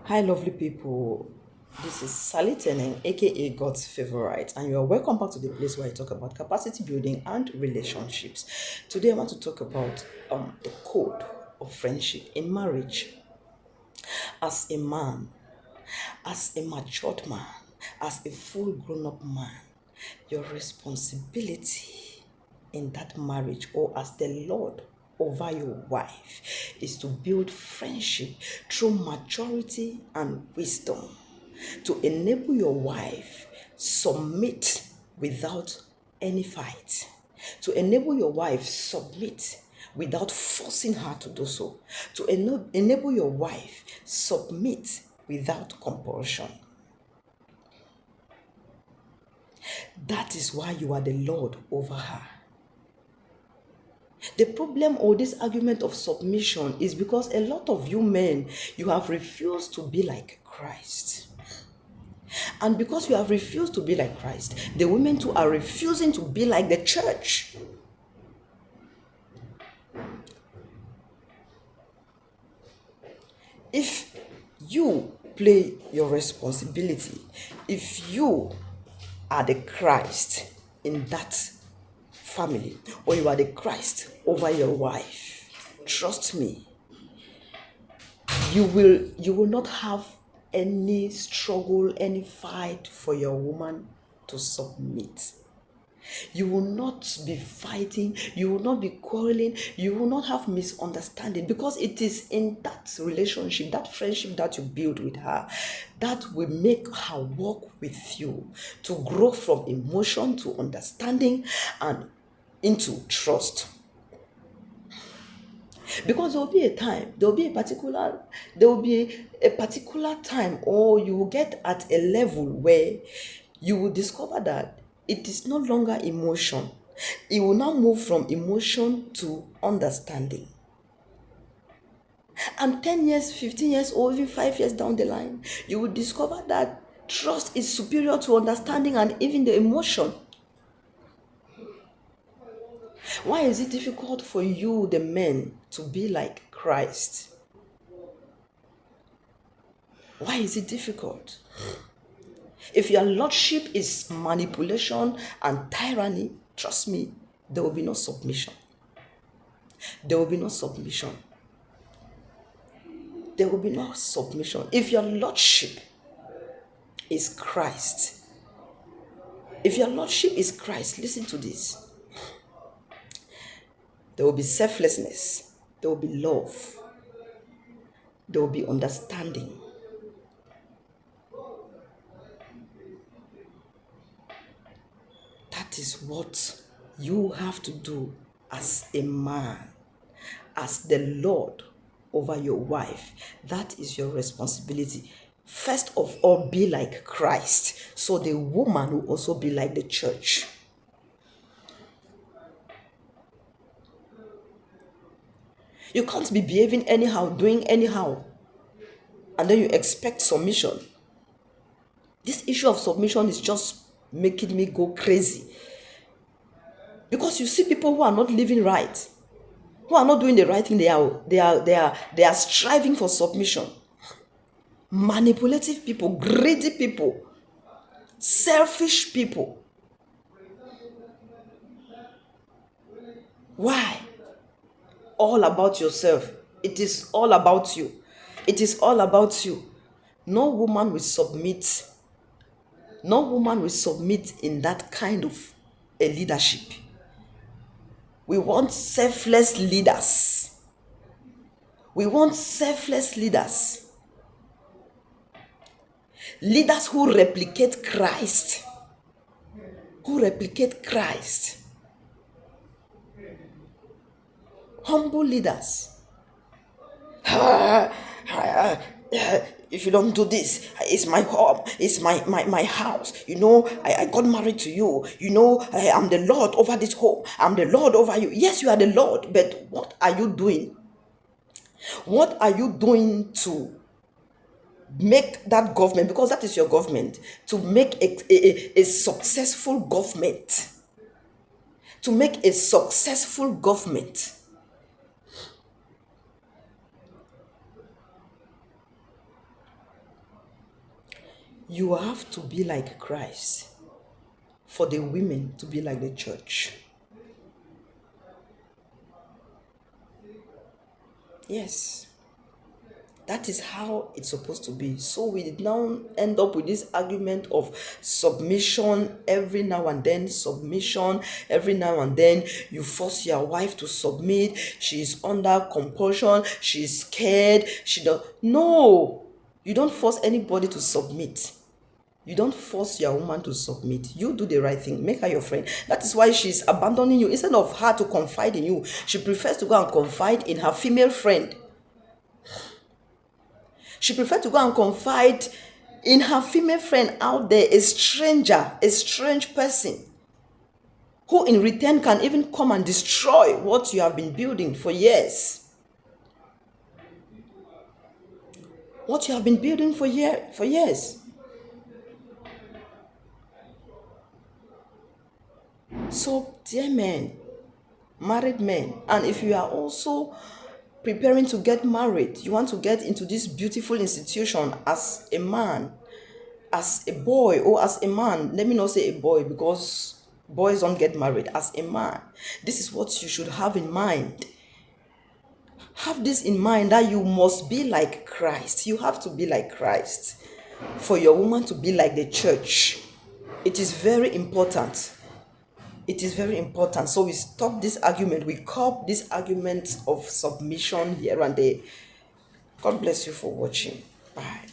Hi, lovely people. This is Sally Tenen, aka God's favorite, and you are welcome back to the place where I talk about capacity building and relationships. Today, I want to talk about the code of friendship in marriage. As a man, as a matured man, as a full grown up man, your responsibility in that marriage or as the Lord over your wife is to build friendship through maturity and wisdom to enable your wife submit without any fight, to enable your wife submit without forcing her to do so, to enable your wife submit without compulsion. That is why you are the Lord over her. The problem or this argument of submission is because a lot of you men, you have refused to be like Christ. And because you have refused to be like Christ, the women too are refusing to be like the church. If you play your responsibility, if you are the Christ in that family, or you are the Christ over your wife, trust me, you will not have any struggle, any fight for your woman to submit. You will not be fighting, you will not be quarreling, you will not have misunderstanding, because it is in that relationship, that friendship that you build with her, that will make her walk with you to grow from emotion to understanding and into trust. Because there will be a particular time, or you will get at a level where you will discover that it is no longer emotion. It will now move from emotion to understanding. And 10 years, 15 years, or even 5 years down the line, you will discover that trust is superior to understanding and even the emotion. Why is it difficult for you, the men, to be like Christ? Why is it difficult? If your lordship is manipulation and tyranny, trust me, there will be no submission. There will be no submission. There will be no submission. If your lordship is Christ, if your lordship is Christ, listen to this. There will be selflessness. There will be love. There will be understanding. That is what you have to do as a man, as the Lord over your wife. That is your responsibility. First of all, be like Christ, so the woman will also be like the church. You can't be behaving anyhow, doing anyhow, and then you expect submission. This issue of submission is just making me go crazy, because you see people who are not living right, who are not doing the right thing. They are striving for submission. Manipulative people, greedy people, selfish people. Why? All about yourself. It is all about you. It is all about you. No woman will submit. No woman will submit in that kind of a leadership. We want selfless leaders. We want selfless leaders. Leaders who replicate Christ. Who replicate Christ. Humble leaders. If you don't do this, it's my home, it's my house. I got married to you. I'm the Lord over this home. I'm the Lord over you. Yes, you are the Lord, but what are you doing? What are you doing to make that government, because that is your government, to make a successful government? To make a successful government. You have to be like Christ for the women to be like the church. Yes. That is how it's supposed to be. So we now end up with this argument of submission every now and then, submission every now and then. You force your wife to submit. She's under compulsion. She's scared. She don't. No, you don't force anybody to submit. You don't force your woman to submit. You do the right thing. Make her your friend. That is why she's abandoning you. Instead of her to confide in you, she prefers to go and confide in her female friend. She preferred to go and confide in her female friend out there, a stranger, a strange person, who in return can even come and destroy what you have been building for years. What you have been building for years. So, dear men, married men, and if you are also preparing to get married, you want to get into this beautiful institution as a man, as a boy, or as a man. Let me not say a boy, because boys don't get married. As a man, this is what you should have in mind. Have this in mind, that you must be like Christ. You have to be like Christ for your woman to be like the church. It is very important. It is very important. So we stop this argument. We curb this argument of submission here and there. God bless you for watching. Bye.